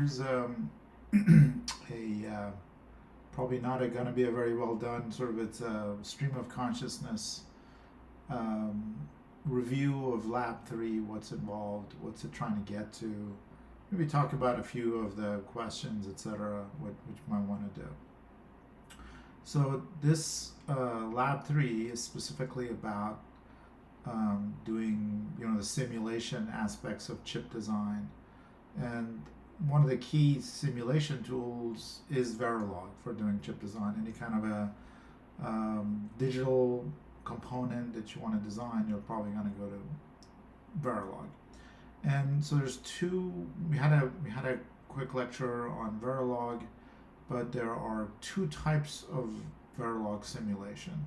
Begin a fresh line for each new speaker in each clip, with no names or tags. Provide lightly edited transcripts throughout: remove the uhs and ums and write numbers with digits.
Here's a probably not going to be a very well done sort of it's a stream of consciousness um, review of Lab 3, what's involved, what's it trying to get to. Maybe talk about a few of the questions, etc., which you might want to do. So this Lab 3 is specifically about doing the simulation aspects of chip design, and one of the key simulation tools is Verilog for doing chip design. Any kind of a digital component that you want to design, you're probably going to go to Verilog. And so there's two. We had a quick lecture on Verilog, but there are two types of Verilog simulation.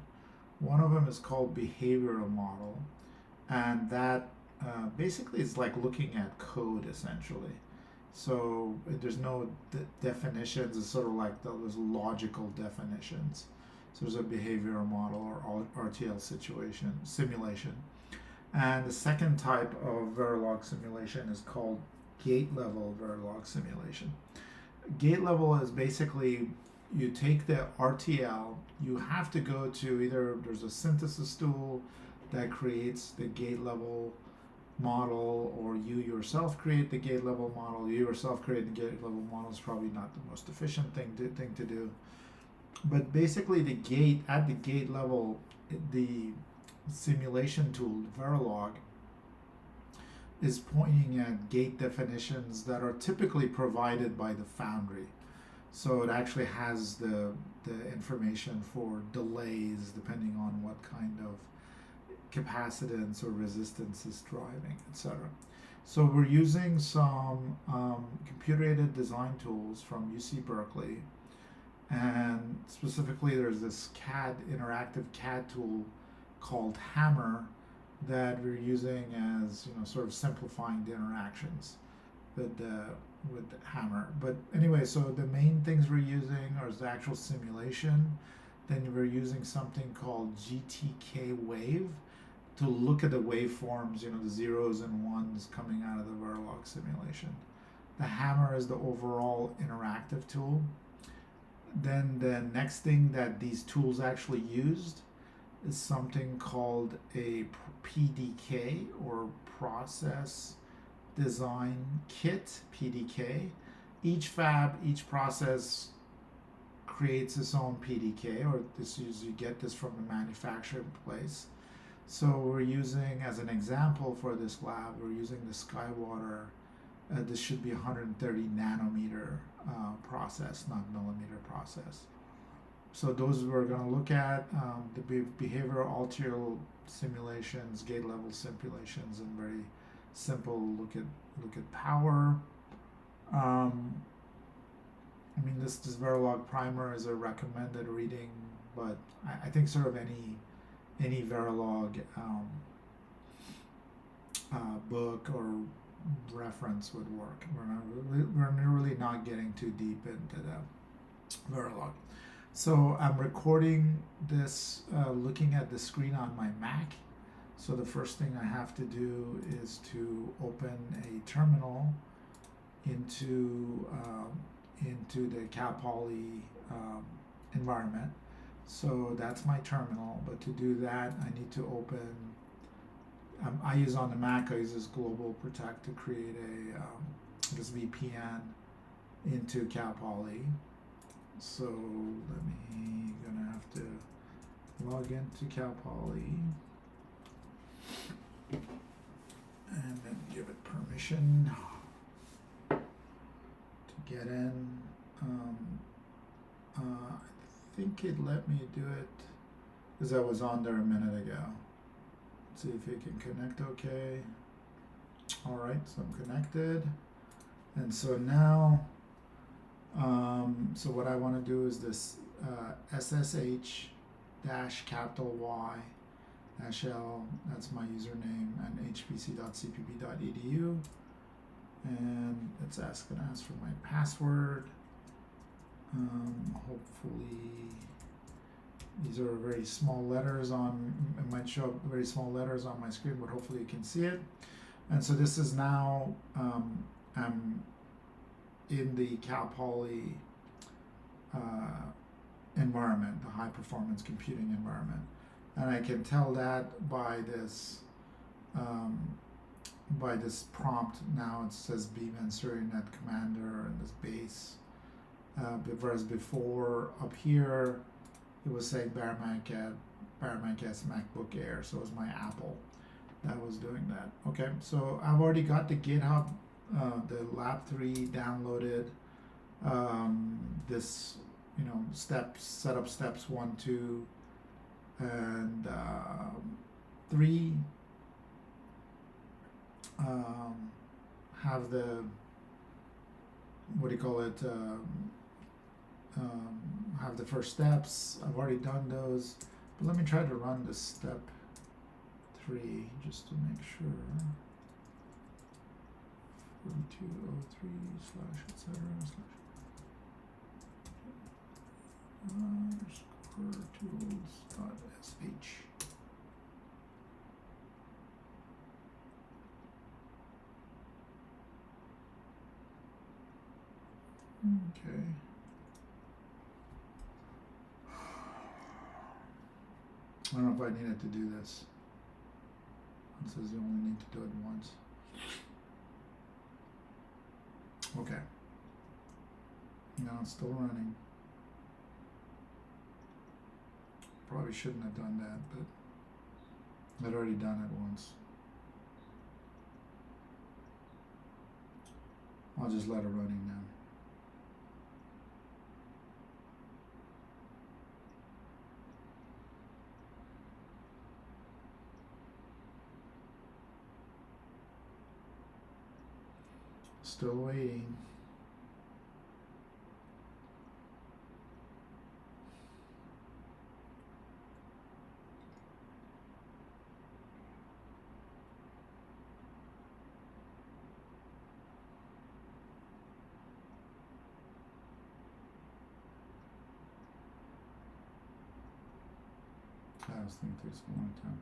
One of them is called behavioral model, and that basically is like looking at code essentially. So there's no definitions. It's sort of like those logical definitions. So there's a behavioral model or RTL simulation. And the second type of Verilog simulation is called gate level Verilog simulation. Gate level is basically you take the RTL, you have to go to either there's a synthesis tool that creates the gate level model, or you yourself create the gate level model. You yourself create the gate level model is probably not the most efficient thing to do. But basically at the gate level, the simulation tool, Verilog, is pointing at gate definitions that are typically provided by the foundry. So it actually has the information for delays depending on what kind of capacitance or resistance is driving, etc. So we're using some computer-aided design tools from UC Berkeley, and specifically there's this interactive CAD tool called Hammer that we're using as sort of simplifying the interactions with the Hammer. But anyway, so the main things we're using are the actual simulation. Then we're using something called GTK Wave to look at the waveforms, the zeros and ones coming out of the Verilog simulation. The Hammer is the overall interactive tool. Then the next thing that these tools actually used is something called a PDK, or Process Design Kit, PDK. Each fab, each process creates its own PDK, or you get this from the manufacturing place. So we're using, as an example for this lab, we're using the Skywater. This should be 130 nanometer process, not millimeter process. So those we're going to look at, the behavioral RTL simulations, gate level simulations, and very simple look at power. This Verilog primer is a recommended reading, but I think sort of any Verilog book or reference would work. We're really not getting too deep into the Verilog. So I'm recording this looking at the screen on my Mac. So the first thing I have to do is to open a terminal into the Cal Poly environment. So that's my terminal. But to do that, I need to open. I use on the Mac. I use this Global Protect to create this VPN into Cal Poly. So gonna have to log into Cal Poly and then give it permission to get in. I think it let me do it because I was on there a minute ago. Let's see if it can connect okay. All right, so I'm connected. And so now, so what I want to do is this SSH capital Y -L, that's my username, and hpc.cpp.edu. And it's going to ask for my password. Hopefully, these are very small letters it might show up very small letters on my screen, but hopefully you can see it. And so this is now, I'm in the Cal Poly environment, the high performance computing environment. And I can tell that by this prompt. Now it says beam Net commander and this base. Whereas before up here it was saying Baramac S MacBook Air, so it was my Apple that was doing that. Okay, so I've already got the GitHub, the Lab 3 downloaded. This, setup steps 1, 2, and 3 have the, have the first steps. I've already done those, but let me try to run the step 3 just to make sure. 4203 / etc. / tools.sh. Okay. I don't know if I needed to do this. It says you only need to do it once. Okay. No, it's still running. Probably shouldn't have done that, but I'd already done it once. I'll just let it running now. Still waiting. I was thinking it takes a long time.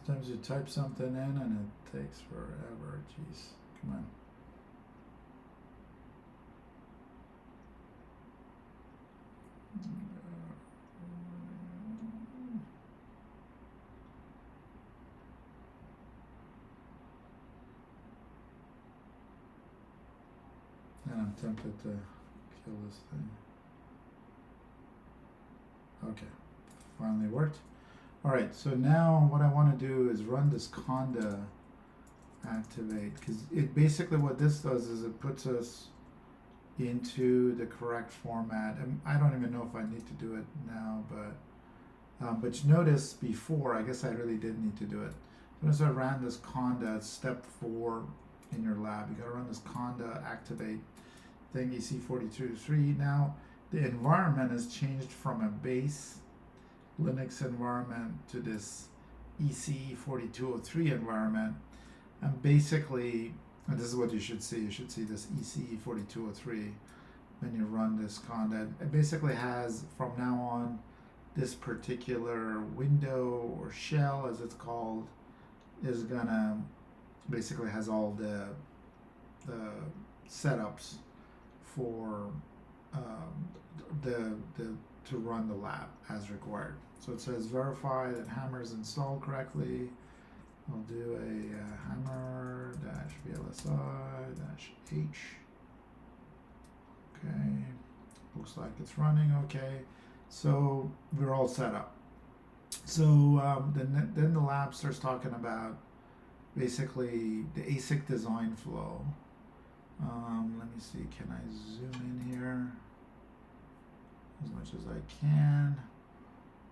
Sometimes you type something in and it takes forever. Jeez, come on. And I'm tempted to kill this thing. Okay, finally worked. Alright, so now what I want to do is run this conda activate, because it basically, what this does is it puts us into the correct format. And I don't even know if I need to do it now, but you notice before, I guess I really did need to do it. As I ran this conda, step 4 in your lab, you got to run this conda activate thing, ECE4203. Now the environment has changed from a base Linux environment to this ECE4203 environment, and basically, and this is what you should see. You should see this ECE4203 when you run this conda. It basically has, from now on, this particular window or shell, as it's called, is gonna basically has all the setups for to run the lab as required. So it says verify that hammer is installed correctly. I'll do a hammer -VLSI-H. Okay, looks like it's running okay. So we're all set up. So then the lab starts talking about basically the ASIC design flow. Let me see, can I zoom in here as much as I can?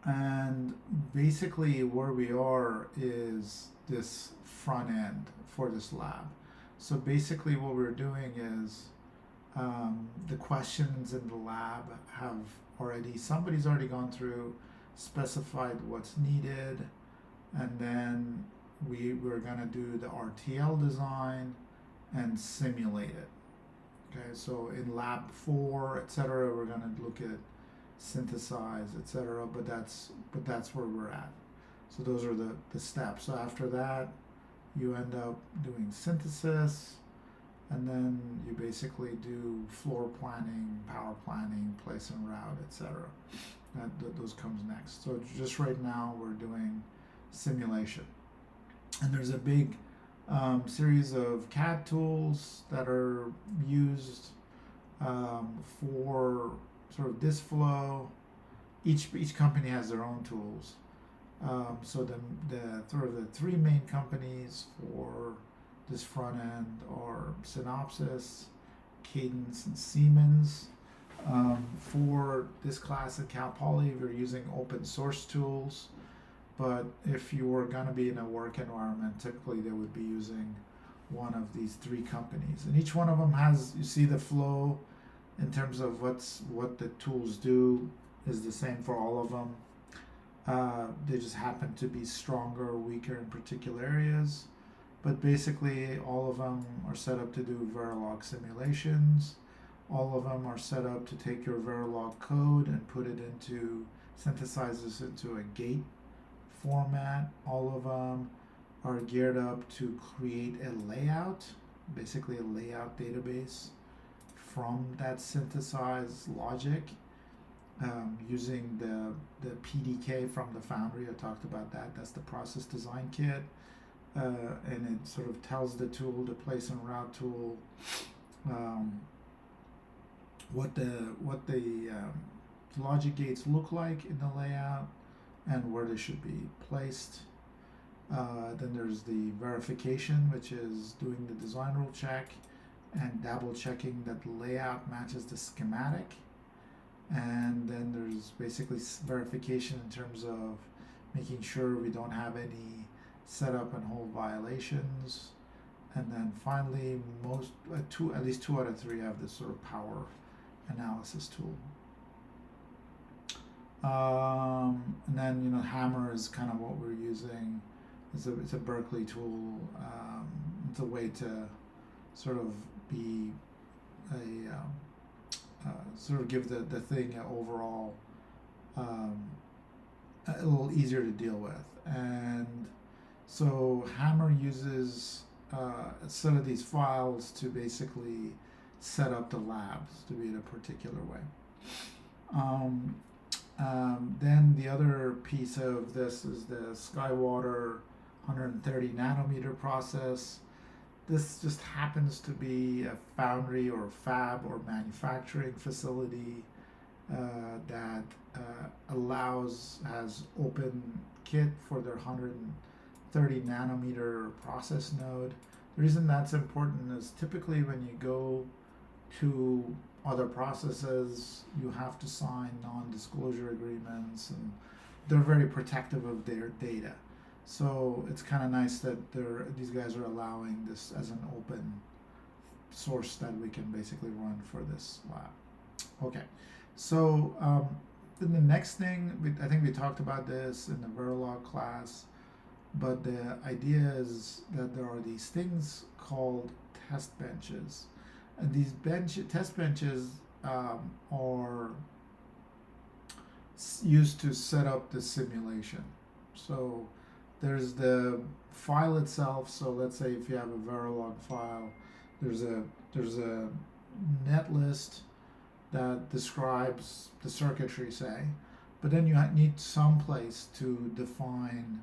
And basically where we are is this front end for this lab. So basically what we're doing is the questions in the lab have already. Somebody's already gone through, specified what's needed, and then we're gonna do the RTL design and simulate it. Okay, so in lab 4, etc., we're gonna look at synthesize, etc. But that's where we're at. So those are the steps. So after that, you end up doing synthesis, and then you basically do floor planning, power planning, place and route, etc. Those comes next. So just right now we're doing simulation, and there's a big series of CAD tools that are used for sort of this flow. Each company has their own tools. So the sort of the three main companies for this front end are Synopsys, Cadence, and Siemens. For this class at Cal Poly, we're using open source tools, but if you were going to be in a work environment, typically they would be using one of these three companies. And each one of them has, you see the flow in terms of what the tools do is the same for all of them. They just happen to be stronger or weaker in particular areas. But basically, all of them are set up to do Verilog simulations. All of them are set up to take your Verilog code and put it into, synthesize this into a gate format. All of them are geared up to create a layout, basically a layout database from that synthesized logic, using the PDK from the foundry. I talked about that. That's the process design kit. And it sort of tells the tool, the place and route tool, what the logic gates look like in the layout and where they should be placed. Then there's the verification, which is doing the design rule check and double checking that the layout matches the schematic. And then there's basically verification in terms of making sure we don't have any setup and hold violations. And then finally, at least two out of three have this sort of power analysis tool. And then Hammer is kind of what we're using. It's a Berkeley tool. It's a way to sort of be sort of give the thing an overall a little easier to deal with. And so Hammer uses a set of these files to basically set up the labs to be in a particular way. Then the other piece of this is the Skywater 130 nanometer process. This just happens to be a foundry or fab or manufacturing facility that has open kit for their 130 nanometer process node. The reason that's important is typically when you go to other processes, you have to sign non-disclosure agreements, and they're very protective of their data. So it's kind of nice that these guys are allowing this as an open source that we can basically run for this lab. Okay, so then the next thing, I think we talked about this in the Verilog class, but the idea is that there are these things called test benches. And these test benches are used to set up the simulation. So there's the file itself. So let's say if you have a Verilog file, there's a net list that describes the circuitry, say, but then you need some place to define,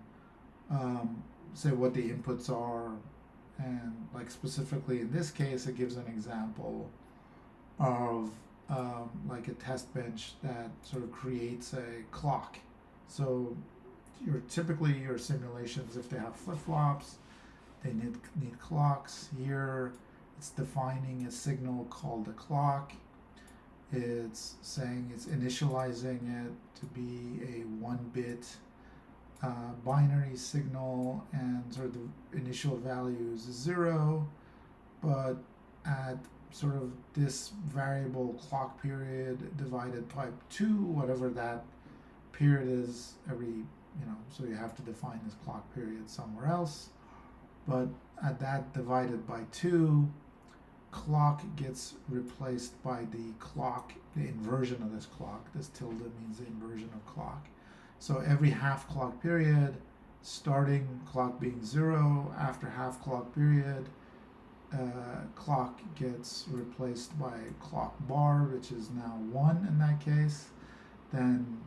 say, what the inputs are. And like specifically in this case, it gives an example of like a test bench that sort of creates a clock. So typically your simulations, if they have flip-flops, they need clocks. Here it's defining a signal called a clock. It's saying it's initializing it to be a 1-bit binary signal, and sort of the initial value is 0, but at sort of this variable clock period divided by 2, whatever that period is so you have to define this clock period somewhere else. But at that divided by 2, clock gets replaced by the inversion of this clock. This tilde means the inversion of clock. So every half clock period, starting clock being 0, after half clock period, clock gets replaced by clock bar, which is now 1 in that case. Then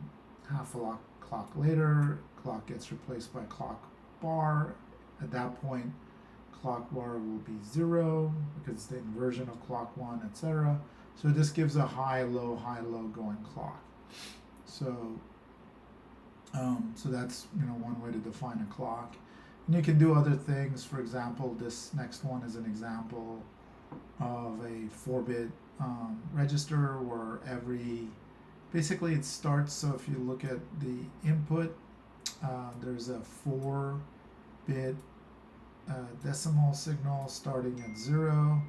half a clock later, clock gets replaced by clock bar. At that point, clock bar will be 0 because it's the inversion of clock 1, etc. So this gives a high, low going clock. So that's one way to define a clock. And you can do other things. For example, this next one is an example of a 4-bit register where basically it starts, so if you look at the input, there's a 4-bit decimal signal starting at 0,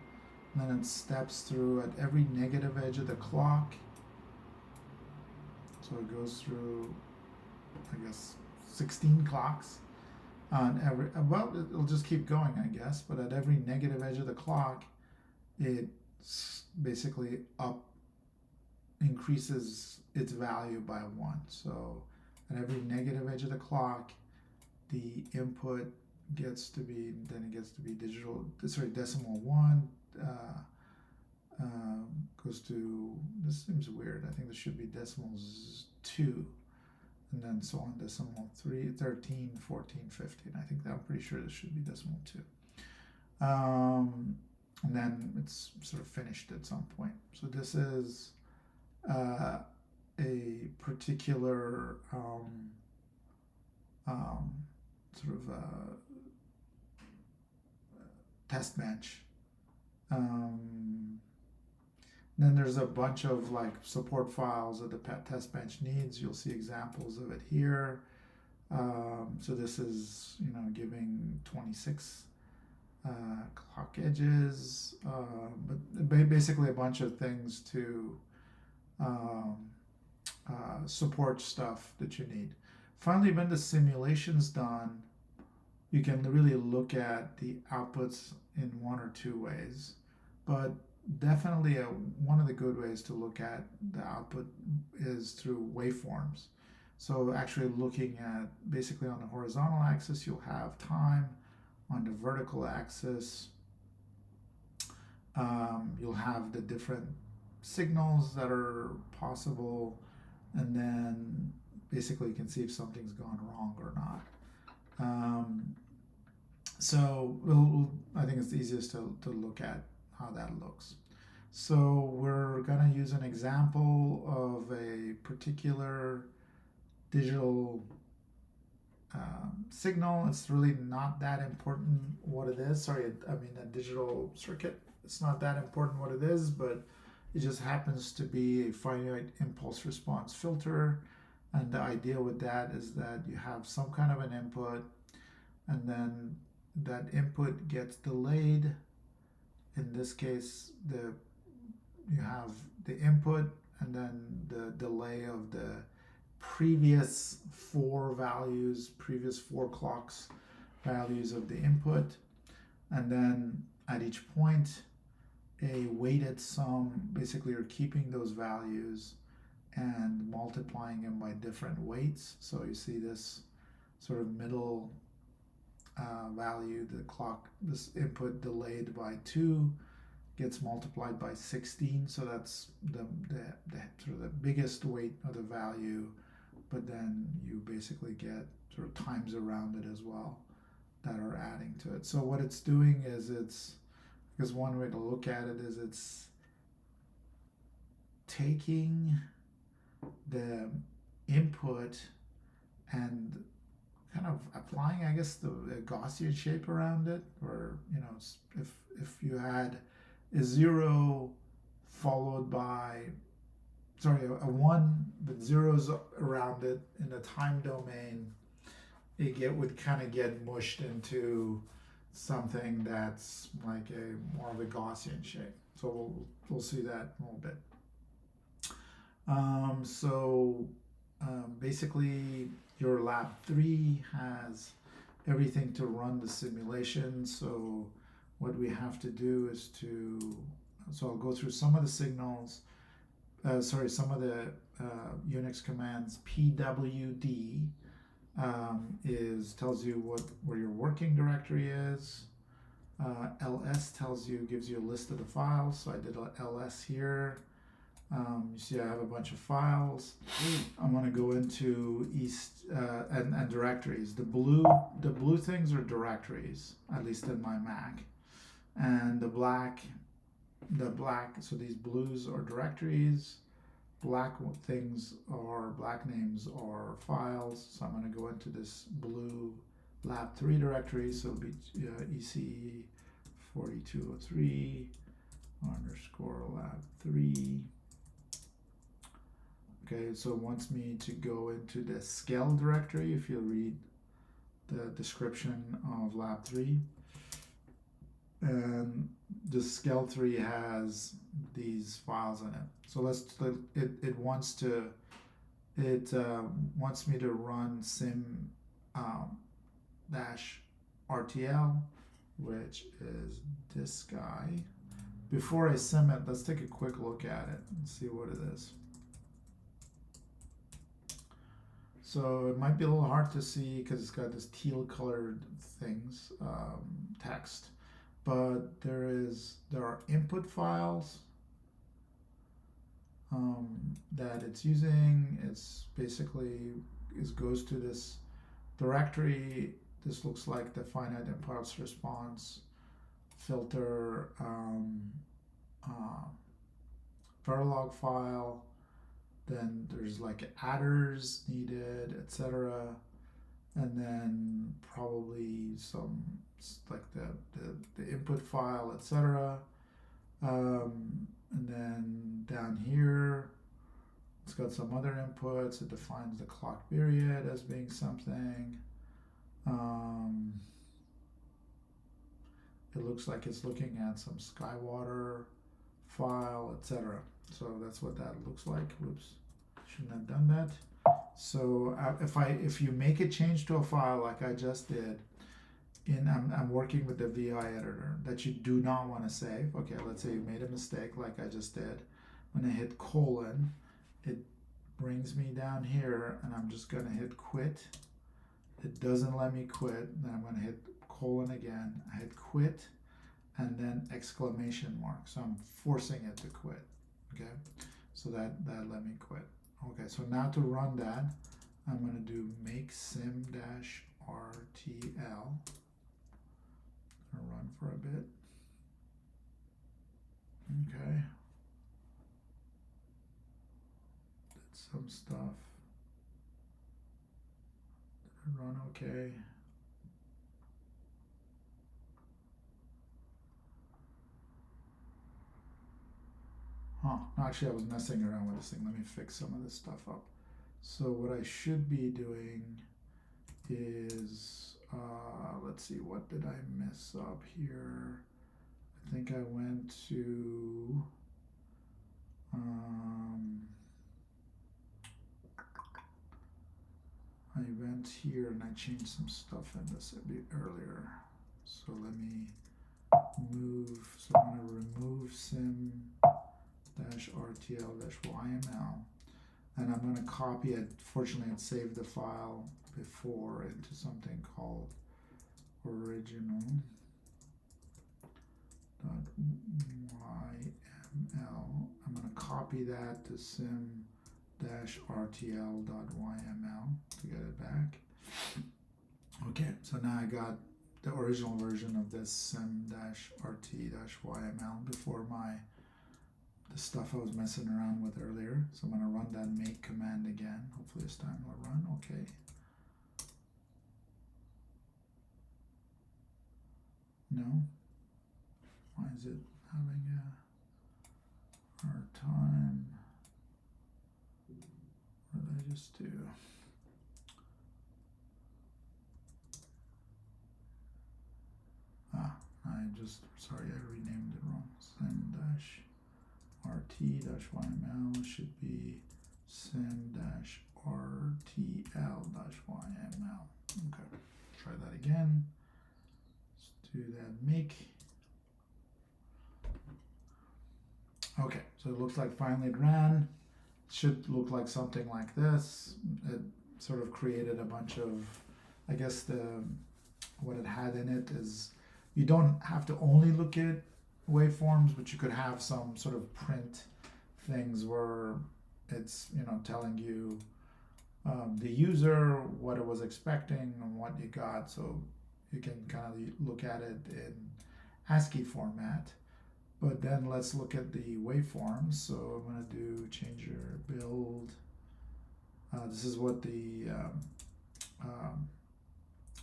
and then it steps through at every negative edge of the clock. So it goes through, I guess, 16 clocks. It'll just keep going, I guess, but at every negative edge of the clock, it basically increases its value by 1. So at every negative edge of the clock, the input gets to be decimal 1, goes to, this seems weird, I think this should be decimals 2, and then so on, decimal 3, 13, 14, 15. I'm pretty sure this should be decimal 2. And then it's sort of finished at some point. So this is a particular sort of test bench. Then there's a bunch of support files that the test bench needs. You'll see examples of it here. So this is giving 26 clock edges, but basically a bunch of things to support stuff that you need. Finally, when the simulation's done, you can really look at the outputs in one or two ways, but definitely one of the good ways to look at the output is through waveforms. So actually looking at, basically on the horizontal axis, you'll have time. On the vertical axis, you'll have the different signals that are possible, and then basically you can see if something's gone wrong or not. So I think it's the easiest to look at how that looks. So we're going to use an example of a particular digital signal. It's really not that important what it is. A digital circuit. It's not that important what it is, but it just happens to be a finite impulse response filter. And the idea with that is that you have some kind of an input, and then that input gets delayed. In this case, you have the input and then the delay of the previous 4 clocks values of the input, and then at each point a weighted sum. Basically you're keeping those values and multiplying them by different weights. So you see this sort of middle value, this input delayed by 2 gets multiplied by 16, so that's the sort of the biggest weight of the value, but then you basically get sort of times around it as well that are adding to it. So what it's doing is because one way to look at it is it's taking the input and kind of applying, I guess, the Gaussian shape around it, or if you had a 0 followed by a 1 with zeros around it in the time domain, it would kind of get mushed into something that's like more of a Gaussian shape. So we'll see that in a little bit. Basically, your lab 3 has everything to run the simulation. So what we have to do is so I'll go through some of the signals, some of the Unix commands. pwd tells you where your working directory is. ls gives you a list of the files. So I did a ls here. You see I have a bunch of files. I'm going to go into and directories. The blue things are directories, at least in my Mac. And the black, so these blues are directories. Black names are files. So I'm going to go into this blue lab 3 directory. So it'll be ECE4203 _ lab 3. Okay, so it wants me to go into the scale directory if you read the description of lab 3. And the scale 3 has these files in it. So it wants me to run sim -RTL, which is this guy. Before I sim it, let's take a quick look at it and see what it is. So it might be a little hard to see because it's got this teal colored things, text, but there are input files that it's using. It's basically, it goes to this directory. This looks like the finite impulse response filter Verilog file. Then there's like adders needed, etc. And then probably some like the input file, etc. And then down here, it's got some other inputs. It defines the clock period as being something. It looks like it's looking at some Skywater file, etc. So that's what that looks like. Whoops, shouldn't have done that. So if you make a change to a file like I just did, I'm working with the VI editor that you do not want to save. Okay, let's say you made a mistake like I just did. When I hit colon, it brings me down here, and I'm just gonna hit quit. It doesn't let me quit. Then I'm gonna hit colon again. I hit quit, and then exclamation mark. So I'm forcing it to quit. Okay, so that let me quit. Okay, so now to run that, I'm going to do make sim -RTL. I'll run for a bit. Okay. Did some stuff. Did it run okay? Actually, I was messing around with this thing. Let me fix some of this stuff up. So what I should be doing is, let's see, what did I mess up here? I think I went to, I went here and I changed some stuff in this a bit earlier. So let me move, so I'm going to remove sim -RTL-YML, and I'm going to copy it. Fortunately, it saved the file before into something called original.yml. I'm going to copy that to sim-RTL.yml to get it back. Okay, so now I got the original version of this sim-RT-YML before the stuff I was messing around with earlier. So I'm going to run that make command again. Hopefully this time it'll run okay. No? Why is it having a hard time? What did I just do? I sorry, I renamed it wrong. sim-rt-yml should be sim-rtl-yml. Okay, try that again. Let's do that make. Okay, so it looks like finally it ran. It should look like something like this. It sort of created a bunch of, I guess what it had in it is you don't have to only look at waveforms, but you could have some sort of print things where it's telling you the user what it was expecting and what you got, so you can kind of look at it in ASCII format. But then let's look at the waveforms. So I'm going to do change your build. This is what the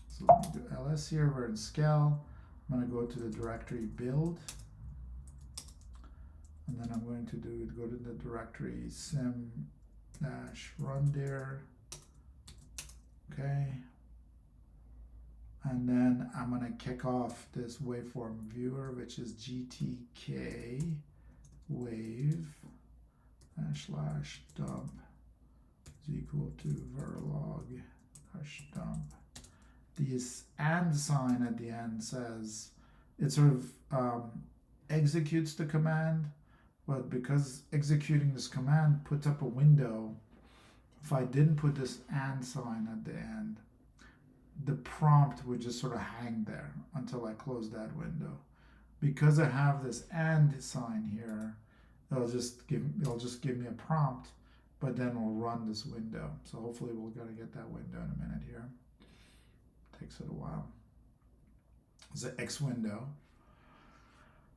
so let me do ls here. We're in scale. I'm going to go to the directory build, and then I'm going to go to the directory sim-run there. Okay. And then I'm going to kick off this waveform viewer, which is gtk wave /dump is equal to verilog /dump. This and sign at the end says it sort of executes the command, but because executing this command puts up a window, if I didn't put this and sign at the end, the prompt would just sort of hang there until I close that window. Because I have this and sign here, it'll just give me a prompt, but then we'll run this window. So hopefully we're gonna get that window in a minute here. Takes it a while. It's an X window.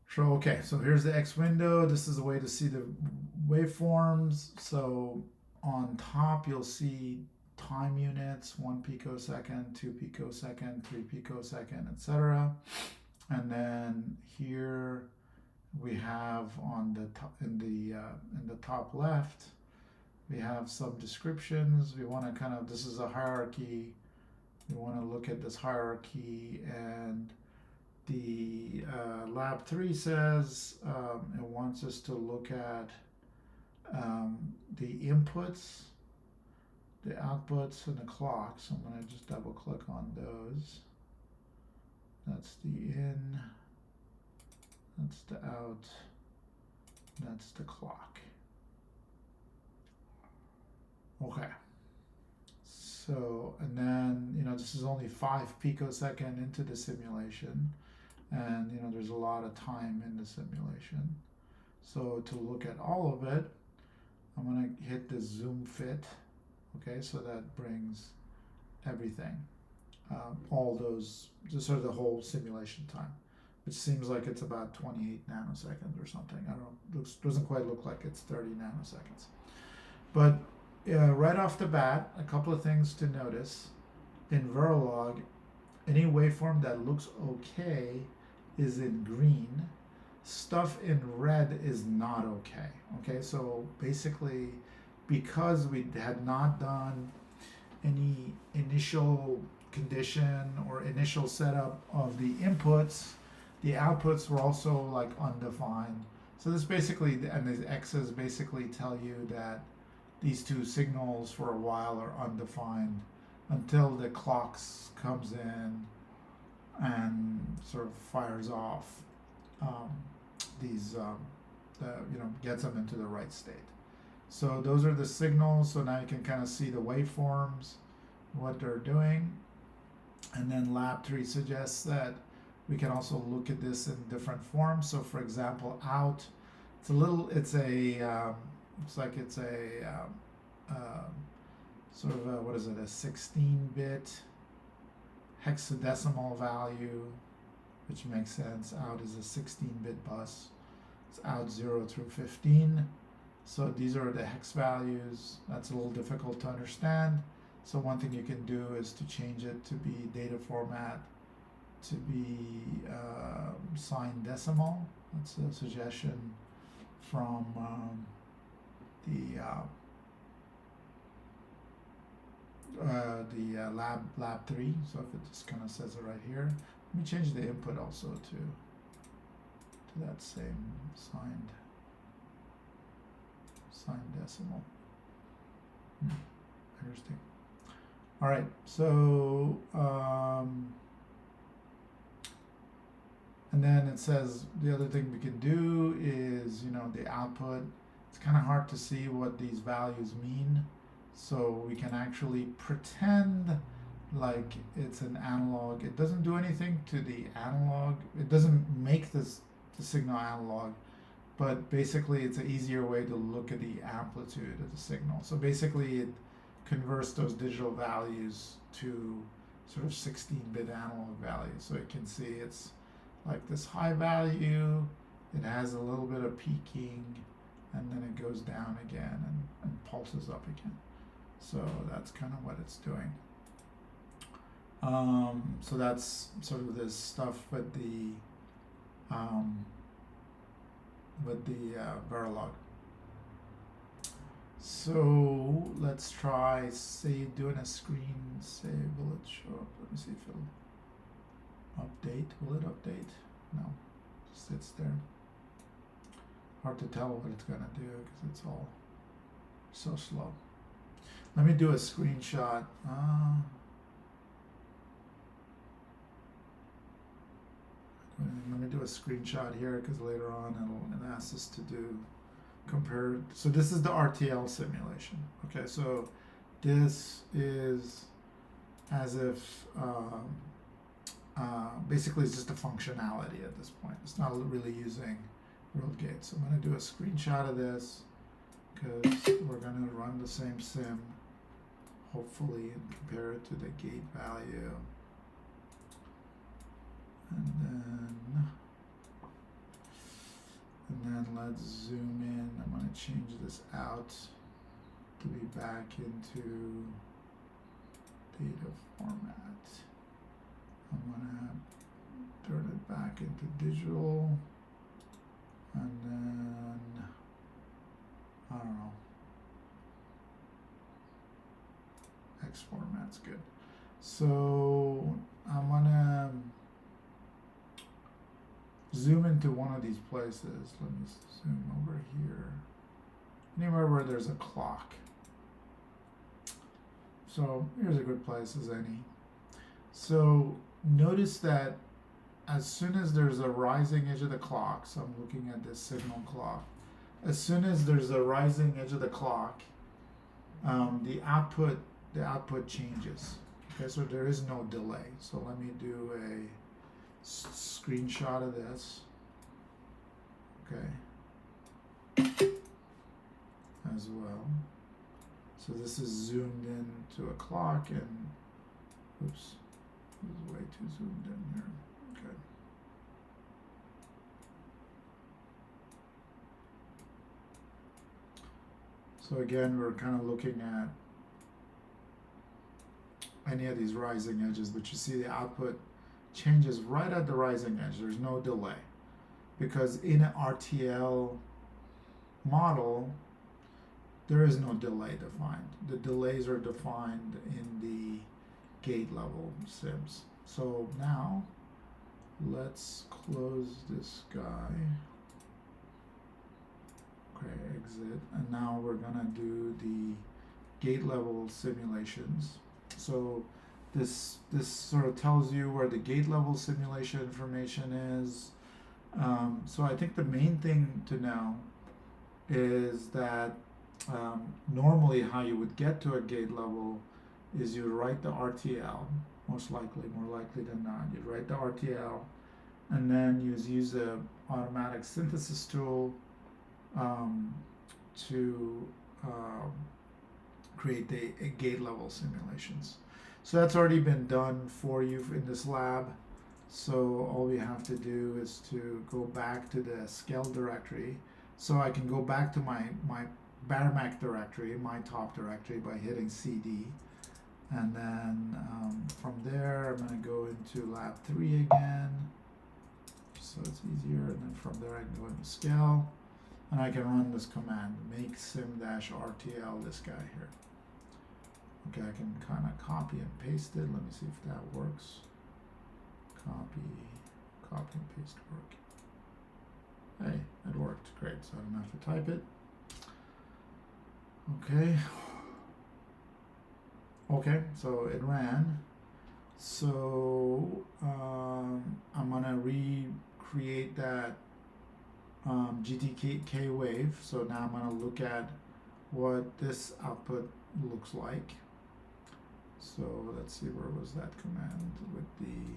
So okay, so here's the X window. This is a way to see the waveforms. So on top you'll see time units, 1 picosecond, 2 picosecond, 3 picosecond, etc. And then here we have on the top, in the top left, we have some descriptions. We want to this is a hierarchy. We want to look at this hierarchy, and the lab 3 says it wants us to look at the inputs, the outputs, and the clock. So I'm going to just double click on those. That's the in, that's the out, that's the clock. Okay. So, and then, this is only 5 picosecond into the simulation, and there's a lot of time in the simulation. So to look at all of it, I'm going to hit the zoom fit. Okay, so that brings everything, all those, just sort of the whole simulation time, which seems like it's about 28 nanoseconds or something. I don't know, doesn't quite look like it's 30 nanoseconds. But right off the bat, a couple of things to notice. In Verilog, any waveform that looks okay is in green. Stuff in red is not okay. Okay, so basically, because we had not done any initial condition or initial setup of the inputs, the outputs were also like undefined. So this basically, and these X's basically tell you that these two signals for a while are undefined until the clocks comes in and sort of fires off gets them into the right state. So those are the signals. So now you can kind of see the waveforms, what they're doing. And then lab 3 suggests that we can also look at this in different forms. So for example, out, it's like it's a sort of what is it, a 16-bit hexadecimal value, which makes sense. Out is a 16-bit bus. It's out 0 through 15. So these are the hex values. That's a little difficult to understand. So one thing you can do is to change it to be data format, to be signed decimal. That's a suggestion from the lab 3. So if it just kind of says it right here, let me change the input also to to that same signed decimal. Interesting. All right, so and then it says the other thing we can do is, you know, the output. It's kind of hard to see what these values mean, so we can actually pretend like it's an analog. It doesn't do anything to the analog. It doesn't make the signal analog, but basically it's an easier way to look at the amplitude of the signal. So basically it converts those digital values to sort of 16-bit analog values. So you can see it's like this high value, it has a little bit of peaking, and then it goes down again and pulses up again. So that's kind of what it's doing. So that's sort of this stuff with the Verilog. So let's try doing a screen save. Will it show up? Let me see if it'll update. Will it update? No, it just sits there. Hard to tell what it's gonna do because it's all so slow. Let me do a screenshot. Let me do a screenshot here because later on it'll ask us to do compare. So this is the RTL simulation. Okay, so this is as if basically it's just a functionality at this point. It's not really using real gates. So I'm going to do a screenshot of this because we're going to run the same sim, hopefully, and compare it to the gate value. And then let's zoom in. I'm going to change this out to be back into data format. I'm going to turn it back into digital, and then I don't know, X format's good. So I'm going to zoom into one of these places. Let me zoom over here. Anywhere where there's a clock. So here's a good place as any. So notice that as soon as there's a rising edge of the clock, so I'm looking at this signal clock, as soon as there's a rising edge of the clock, the output changes. Okay, so there is no delay. So let me do a screenshot of this. Okay, as well. So this is zoomed in to a clock, and oops, this is way too zoomed in here. Okay. So again, we're kind of looking at any of these rising edges, but you see the output changes right at the rising edge. There's no delay, because in an RTL model, there is no delay defined. The delays are defined in the gate level sims. So now let's close this guy. Okay, exit. And now we're gonna do the gate level simulations. So this sort of tells you where the gate level simulation information is. So I think the main thing to know is that normally how you would get to a gate level is you write the RTL, most likely, more likely than not. You'd write the RTL, and then you use a automatic synthesis tool to create the gate level simulations. So that's already been done for you in this lab. So all we have to do is to go back to the scale directory. So I can go back to my Baramac directory, my top directory, by hitting CD. And then from there, I'm going to go into lab 3 again, so it's easier. And then from there, I can go into scale, and I can run this command, make sim-rtl, this guy here. Okay, I can kind of copy and paste it. Let me see if that works. Copy and paste work. Hey, it worked. Great. So I don't have to type it. Okay. Okay, so it ran. So I'm gonna recreate that GTK wave. So now I'm gonna look at what this output looks like. So let's see, where was that command with the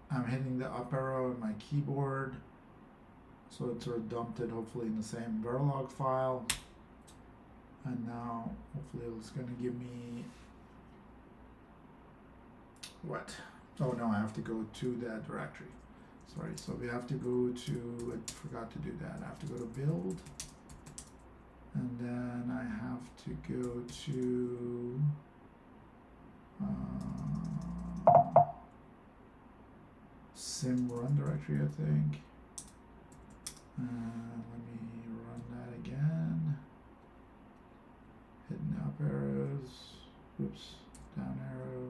I'm hitting the up arrow in my keyboard, so it sort of dumped it hopefully in the same Verilog file, and now hopefully it's going to give me what? Oh no, I have to go to that directory. Sorry, so we have to go to, I forgot to do that, I have to go to build, and then I have to go to sim run directory, I think. Let me run that again. Hitting up arrows. Oops, down arrow.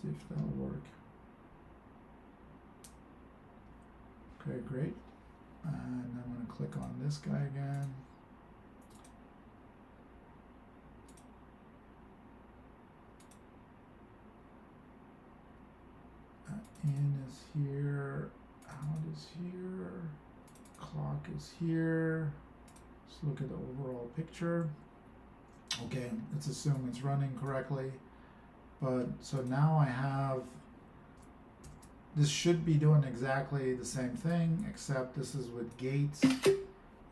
See if that'll work. Okay, great. And I'm going to click on this guy again. In is here, out is here, clock is here. Let's look at the overall picture. Okay, let's assume it's running correctly. But so now I have, this should be doing exactly the same thing, except this is with gates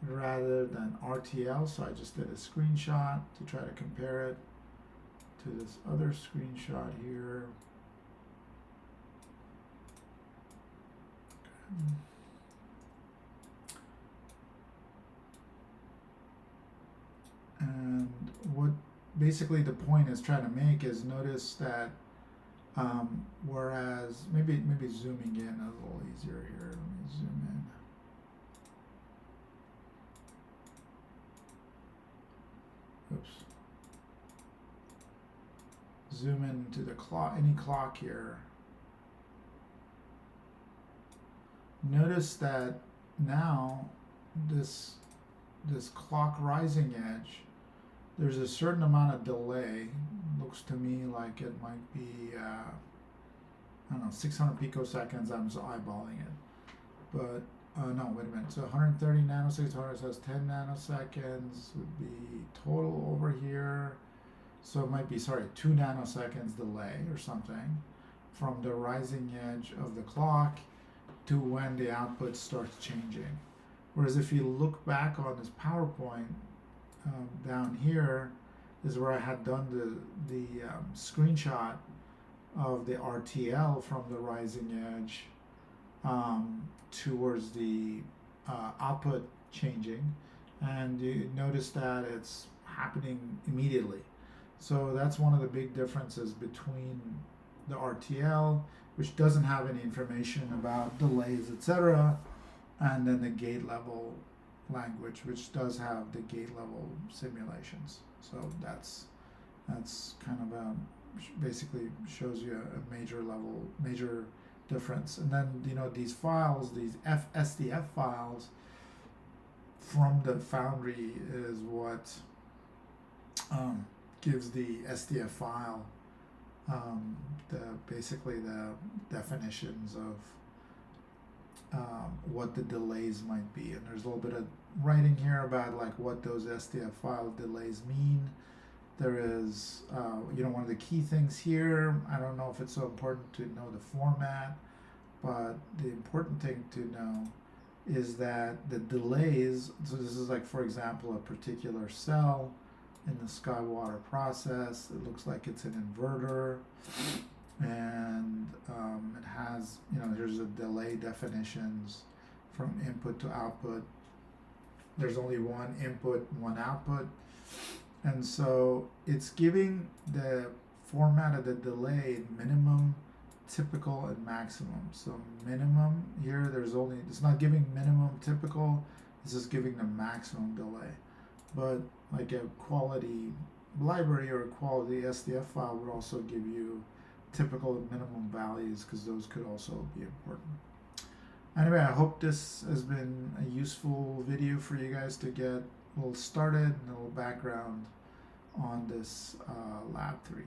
rather than RTL. So I just did a screenshot to try to compare it to this other screenshot here. And what basically the point is trying to make is notice that whereas maybe zooming in a little easier here. Let me zoom in. Oops. Zoom into the clock, any clock here. Notice that now this clock rising edge, there's a certain amount of delay. Looks to me like it might be I don't know, 600 picoseconds. I'm just eyeballing it, but no, wait a minute. So 130 nanoseconds says 10 nanoseconds would be total over here. So it might be 2 nanoseconds delay or something from the rising edge of the clock to when the output starts changing. Whereas if you look back on this PowerPoint, down here is where I had done the screenshot of the RTL from the rising edge towards the output changing, and you notice that it's happening immediately. So that's one of the big differences between the RTL, which doesn't have any information about delays, etc., and then the gate level language, which does have the gate level simulations. So that's kind of basically shows you a major difference. And then these files, these SDF files from the foundry is what gives the SDF file basically the definitions of what the delays might be. And there's a little bit of writing here about like what those SDF file delays mean. There is one of the key things here, I don't know if it's so important to know the format, but the important thing to know is that the delays, so this is like, for example, a particular cell in the Skywater process. It looks like it's an inverter, and it has, here's the delay definitions from input to output. There's only one input, one output, and so it's giving the format of the delay minimum, typical, and maximum. So minimum here, it's not giving minimum typical, it's just giving the maximum delay. But like a quality library or a quality SDF file would also give you typical and minimum values, because those could also be important. Anyway, I hope this has been a useful video for you guys to get a little started and a little background on this Lab 3.